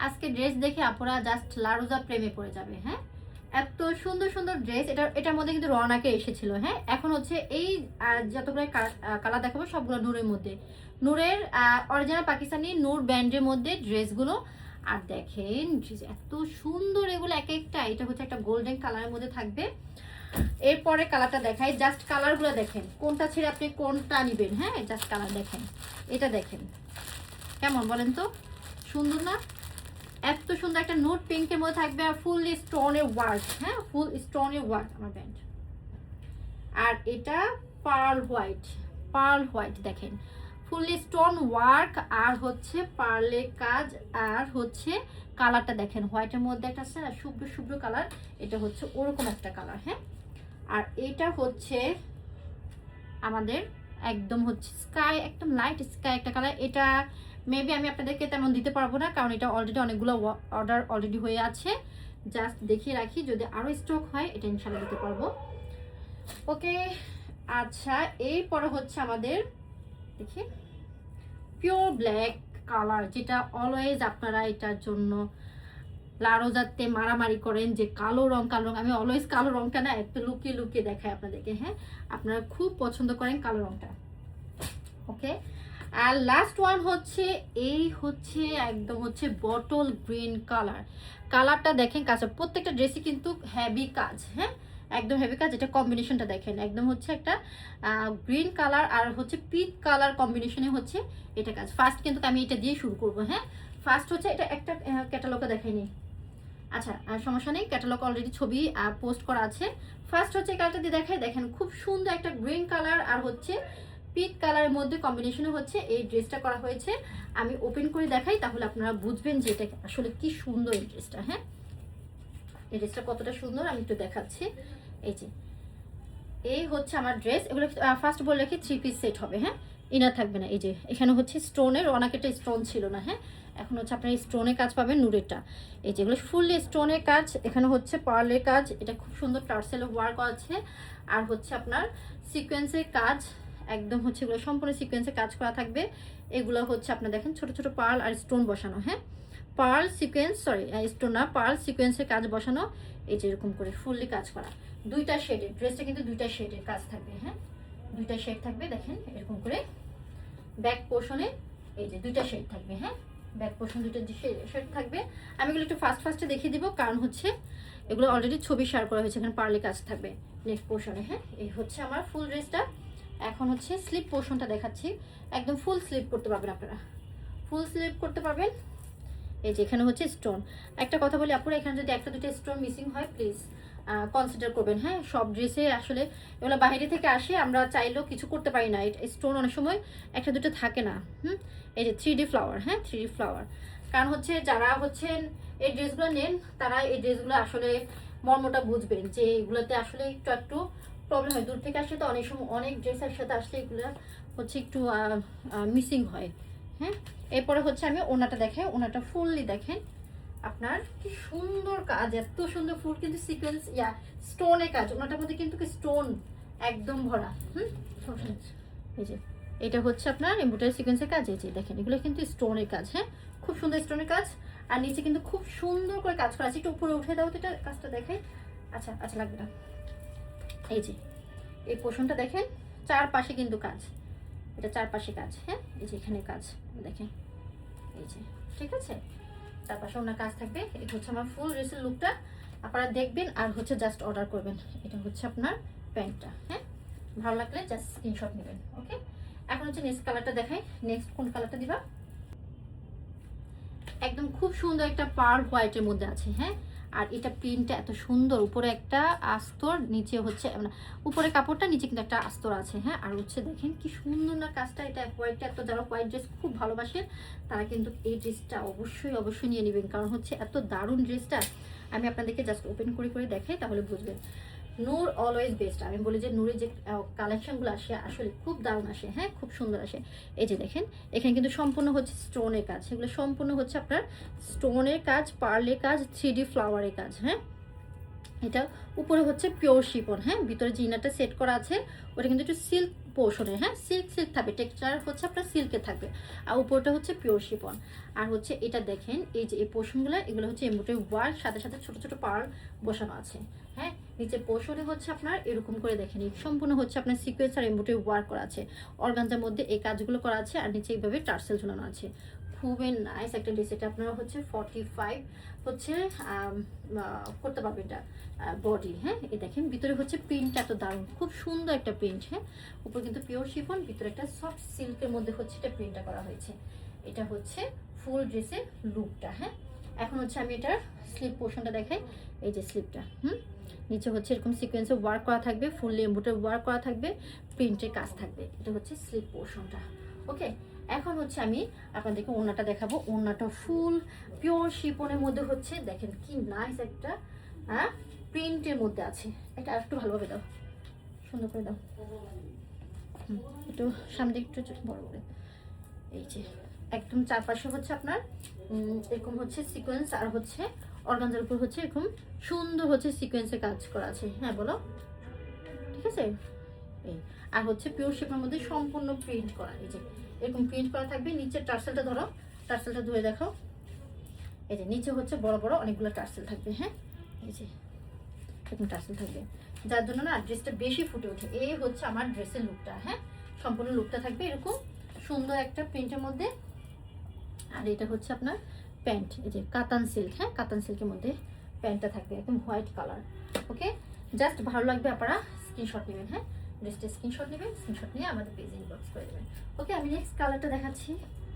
আজকে ড্রেস দেখে আপুরা জাস্ট লারোজা প্রেমে পড়ে যাবে। হ্যাঁ, এত সুন্দর সুন্দর ড্রেস। এটার মধ্যে কিন্তু রওনাকে এসেছিল। হ্যাঁ, এখন হচ্ছে এই যতগুলো কালার দেখাবো সবগুলো নূরের মধ্যে, নূরের অরিজিনাল পাকিস্তানি নূর ব্র্যান্ডের মধ্যে ড্রেসগুলো। আর দেখেন এত সুন্দর এগুলো এক একটা। এটা হচ্ছে একটা গোল্ডেন কালারের মধ্যে থাকবে। এরপরে কালারটা দেখাই, জাস্ট কালারগুলো দেখেন কোনটা ছেড়ে আপনি কোনটা নিবেন। হ্যাঁ, জাস্ট কালার দেখেন, এটা দেখেন কেমন বলেন তো, সুন্দর না? এত সুন্দর একটা নোট পিঙ্কের মধ্যে থাকবে আর ফুল স্টোনের ওয়ার্ক। হ্যাঁ, ফুল স্টোনের ওয়ার্ক আমার ব্যান্ড। আর এটা পার্ল হোয়াইট, পার্ল হোয়াইট দেখেন ফুললি স্টোন ওয়ার্ক আর হচ্ছে পার্লের কাজ। আর হচ্ছে কালারটা দেখেন হোয়াইটের মধ্যে একটা আছে না শুভ্র শুভ্র কালার, এটা হচ্ছে ওরকম একটা কালার। হ্যাঁ, আর এটা হচ্ছে আমাদের একদম হচ্ছে স্কাই, একদম লাইট স্কাই একটা কালার। এটা মেবি আমি আপনাদেরকে তেমন দিতে পারবো না, কারণ এটা অলরেডি অনেকগুলো অর্ডার অলরেডি হয়ে আছে। জাস্ট দেখিয়ে রাখি, যদি আরও স্টক হয় এটা ইনশাল্লাহ দিতে পারবো। ওকে, আচ্ছা এরপরে হচ্ছে আমাদের দেখি পিওর ব্ল্যাক কালার, যেটা অলওয়েজ আপনারা এটার জন্য লারোজাতে মারামারি করেন যে কালো রং কালো রং। আমি অলওয়েজ কালো রংটা না একটু লুকিয়ে লুকিয়ে দেখাই আপনাদেরকে। হ্যাঁ, আপনারা খুব পছন্দ করেন কালো রংটা। ওকে, আর লাস্ট ওয়ান হচ্ছে এই হচ্ছে একদম হচ্ছে বটল গ্রিন কালার। কালারটা দেখেন কাছে, প্রত্যেকটা ড্রেসই কিন্তু হেভি কাজ। হ্যাঁ, একদম হেভি কাজ। এটা কম্বিনেশনটা দেখেন একদম হচ্ছে একটা গ্রিন কালার আর হচ্ছে পিচ কালার কম্বিনেশনে হচ্ছে এটা কাজ। ফার্স্ট কিন্তু আমি এটা দিয়ে শুরু করব। হ্যাঁ, ফার্স্ট হচ্ছে এটা একটা ক্যাটালগে দেখাইনি। আচ্ছা, সমস্যা নেই, ক্যাটালগ অলরেডি ছবি পোস্ট করা আছে। ফার্স্ট হচ্ছে কালারটা দিয়ে দেখাই, দেখেন খুব সুন্দর একটা গ্রিন কালার আর হচ্ছে পিচ কালারের মধ্যে কম্বিনেশনে হচ্ছে এই ড্রেসটা করা হয়েছে। আমি ওপেন করে দেখাই, তাহলে আপনারা বুঝবেন যে এটা আসলে কি সুন্দর এই ড্রেসটা। হ্যাঁ, এই ড্রেসটা কতটা সুন্দর আমি একটু দেখাচ্ছি। এই যে এই হচ্ছে আমার ড্রেস। এগুলো ফার্স্ট বলে রাখি 3 পিস সেট হবে। হ্যাঁ, ইনার থাকবে না। এই যে এখানে হচ্ছে স্টোনের, অনেকটা স্টোন ছিল না। হ্যাঁ, এখন হচ্ছে আপনার স্টোনের কাজ পাবেন নূরেরটা। এই যেগুলো ফুললি স্টোনের কাজ, এখানে হচ্ছে পার্লের কাজ। এটা খুব সুন্দর টার্সেলের ওয়ার্ক আছে। আর হচ্ছে আপনার সিকোয়েন্সের কাজ, একদম হচ্ছে এগুলো সম্পূর্ণ সিকোয়েন্সের কাজ করা থাকবে। এগুলো হচ্ছে আপনার দেখেন ছোট ছোট পার্ল আর স্টোন বসানো। হ্যাঁ, পার্ল সিকোয়েন্স, সরি স্টোন না, পার্ল সিকোয়েন্সের কাজ বসানো। এই যে এরকম করে ফুললি কাজ করা, দুইটা শেডের ড্রেসটা কিন্তু দুইটা শেডের কাজ থাকবে। হ্যাঁ, দুইটা শেড থাকবে দেখেন এরকম করে। ব্যাক পোর্শনে এই যে দুইটা শেড থাকবে। হ্যাঁ, ব্যাক পোর্শন দুইটা শেড থাকবে। আমি এগুলো একটু ফার্স্টে দেখিয়ে দিব, কারণ হচ্ছে এগুলো অলরেডি ছবি শেয়ার করা হয়েছে। এখানে পার্লে কাজ থাকবে নেক পোর্শনে। হ্যাঁ, এই হচ্ছে আমার ফুল ড্রেসটা। এখন হচ্ছে স্লিপ পোর্শনটা দেখাচ্ছি। একদম ফুল স্লিপ করতে পারবেন আপনারা, ফুল স্লিপ করতে পারবেন। এই যে এখানে হচ্ছে স্টোন। একটা কথা বলি আপুরা, এখানে যদি একটা দুটো স্টোন মিসিং হয় প্লিজ কনসিডার করবেন। হ্যাঁ, সব ড্রেসে আসলে এগুলো বাইরে থেকে আসে, আমরা চাইলেও কিছু করতে পারি না। স্টোন অনেক সময় একটা দুটো থাকে না। এই যে 3D ফ্লাওয়ার। হ্যাঁ, 3D ফ্লাওয়ার, কারণ হচ্ছে যারা হচ্ছেন এই ড্রেসগুলো নেন তারা এই ড্রেসগুলো আসলে মর্মটা বুঝবেন যে এগুলোতে আসলে একটু একটু প্রবলেম হয়। দূর থেকে আসলে তো অনেক সময় অনেক ড্রেসের সাথে আসলে এগুলো হচ্ছে একটু মিসিং হয়। হ্যাঁ, এরপরে হচ্ছে আমি ওনাটা দেখাই। ওনাটা ফুললি দেখেন আপনার কি সুন্দর কাজ, এত সুন্দর ফুল কিন্তু সিকোয়েন্স স্টোনের কাজ। ওনাটার মধ্যে কিন্তু স্টোন একদম ভরা। এই যে এটা হচ্ছে আপনার এমব্রয়ডারি সিকোয়েন্সের কাজ। এই যে দেখেন এগুলো কিন্তু স্টোনের কাজ। হ্যাঁ, খুব সুন্দর স্টোনের কাজ। আর নিচে কিন্তু খুব সুন্দর করে কাজ করা আছে। একটু উপরে উঠে দাও তো এটা, কাজটা দেখাই। আচ্ছা আচ্ছা, লাগবে না। এই যে এই পোর্শনটা দেখেন, চারপাশে কিন্তু কাজ, এটা চারপাশে কাজ। হ্যাঁ, এই যে এখানে কাজ দেখেন, এই যে ঠিক আছে, চারপাশে ওনার কাজ থাকবে। এটা হচ্ছে আমার ফুল ড্রেসের লুকটা, আপনারা দেখবেন আর হচ্ছে জাস্ট অর্ডার করবেন। এটা হচ্ছে আপনার প্যান্টটা। হ্যাঁ, ভালো লাগলে জাস্ট স্ক্রিনশট নেবেন। ওকে, এখন হচ্ছে নেক্সট কালারটা দেখাই। নেক্সট কোন কালারটা দিবা? একদম খুব সুন্দর একটা পার্ল হোয়াইটের মধ্যে আছে। হ্যাঁ, আর এটা প্রিন্টটা এত সুন্দর, উপরে একটা আস্তর, নিচে হচ্ছে উপরে কাপড়টা, নিচে কিন্তু একটা আস্তর আছে। হ্যাঁ, আর হচ্ছে দেখেন কি সুন্দর না কাজটা। এটা হোয়াইটটা এত, যারা হোয়াইট ড্রেস খুব ভালোবাসেন তারা কিন্তু এই ড্রেসটা অবশ্যই অবশ্যই নিয়ে নেবেন, কারণ হচ্ছে এত দারুণ ড্রেসটা। আমি আপনাদেরকে জাস্ট ওপেন করে করে দেখাই, তাহলে বুঝবেন। নূর অলওয়েজ বেস্ট। আমি বলি যে নূরের যে কালেকশনগুলো আসে আসলে খুব দারুণ আসে। হ্যাঁ, খুব সুন্দর আসে। এই যে দেখেন এখানে কিন্তু সম্পূর্ণ হচ্ছে স্টোনের কাজ। সেগুলো সম্পূর্ণ হচ্ছে আপনার স্টোনের কাজ, পার্লের কাজ, 3D ফ্লাওয়ারের কাজ। হ্যাঁ, এটা উপরে হচ্ছে পিওর শিফন। হ্যাঁ, ভিতরে যে ইনারটা সেট করা আছে ওটা কিন্তু একটু সিল্ক পোর্শনের, হ্যাঁ সিল্ক সিল্ক থাকবে, টেক্সচার হচ্ছে আপনার সিল্কের থাকবে, আর উপরটা হচ্ছে পিওর শিফন। আর হচ্ছে এটা দেখেন এই যে এই পোর্শনগুলো, এগুলো হচ্ছে এমব্রয়ডারি ওয়ার্ক, সাথে সাথে ছোট ছোট পার্ল বসানো আছে। হ্যাঁ, নিচে পোর্শনে হচ্ছে আপনার এরকম করে দেখেন সম্পূর্ণ হচ্ছে আপনার সিকোয়েন্স আর এমব্রয়ডারি ওয়ার্ক করা আছে, অর্গানজার মধ্যে এই কাজগুলো করা আছে, আর নিচে এইভাবে টার্সেল ঝুলানো আছে। খুবই নাইস একটা ড্রেস। এটা আপনারা হচ্ছে 45 হচ্ছে করতে পারবেন এটা বডি। হ্যাঁ, এই দেখেন ভিতরে হচ্ছে প্রিন্টটা এত দারুণ, খুব সুন্দর একটা প্রিন্ট। হ্যাঁ, উপর কিন্তু পিওর শিফন, ভিতরে একটা সফট সিল্কের মধ্যে হচ্ছে এটা প্রিন্টটা করা হয়েছে। এটা হচ্ছে ফুল ড্রেসের লুকটা। হ্যাঁ, এখন হচ্ছে আমি এটার স্লিপ পোর্শনটা দেখাই। এই যে স্লিপটা, নিচে হচ্ছে এরকম সিকোয়েন্সে ওয়ার্ক করা থাকবে, ফুল এমব্রয়ডারি ওয়ার্ক করা থাকবে, প্রিন্টের কাজ থাকবে। এটা হচ্ছে স্লিপ পোর্শনটা। ওকে, এখন হচ্ছে আমি আপনাদেরকে ওড়নাটা দেখাবো। ওড়নাটা ফুল পিওর শিফনের মধ্যে হচ্ছে, দেখেন কি নাইস একটা প্রিন্টের মধ্যে আছে। এটা একটু ভালোভাবে দাও, সুন্দর করে দাও, একটু সামনে একটু বড় করে। এই যে একদম চারপাশে হচ্ছে আপনার এরকম হচ্ছে সিকোয়েন্স, আর হচ্ছে অর্গানজার উপর হচ্ছে এরকম সুন্দর হচ্ছে সিকোয়েন্সের কাজ করা আছে। হ্যাঁ বলো, ঠিক আছে। এই আর হচ্ছে পিওর শিফনের মধ্যে সম্পূর্ণ প্রিন্ট করা, এই যে এরকম প্রিন্ট করা থাকবে। নিচে টার্সেলটা ধরো, টার্সেলটা ধরে দেখো। এই যে নিচে হচ্ছে বড় বড় অনেকগুলো টার্সেল থাকবে। হ্যাঁ, এই যে এরকম টার্সেল থাকবে, যার জন্য না ড্রেসটা বেশি ফুটে ওঠে। এই হচ্ছে আমার ড্রেসের লুকটা। হ্যাঁ, সম্পূর্ণ লুকটা থাকবে এরকম সুন্দর একটা প্রিন্টের মধ্যে। আর এটা হচ্ছে আপনার প্যান্ট, এই যে কাতান সিল্ক। হ্যাঁ, কাতান সিল্কের মধ্যে প্যান্টটা থাকবে একদম হোয়াইট কালার। ওকে, জাস্ট ভালো লাগবে আপনারা স্ক্রিনশট নেবেন। হ্যাঁ, ড্রেসটা স্ক্রিনশট নেবেন, স্ক্রিনশট নিয়ে আমাদের পেজে ইনবক্স করে দেবেন। ওকে, আমি নেক্সট কালারটা দেখাচ্ছি।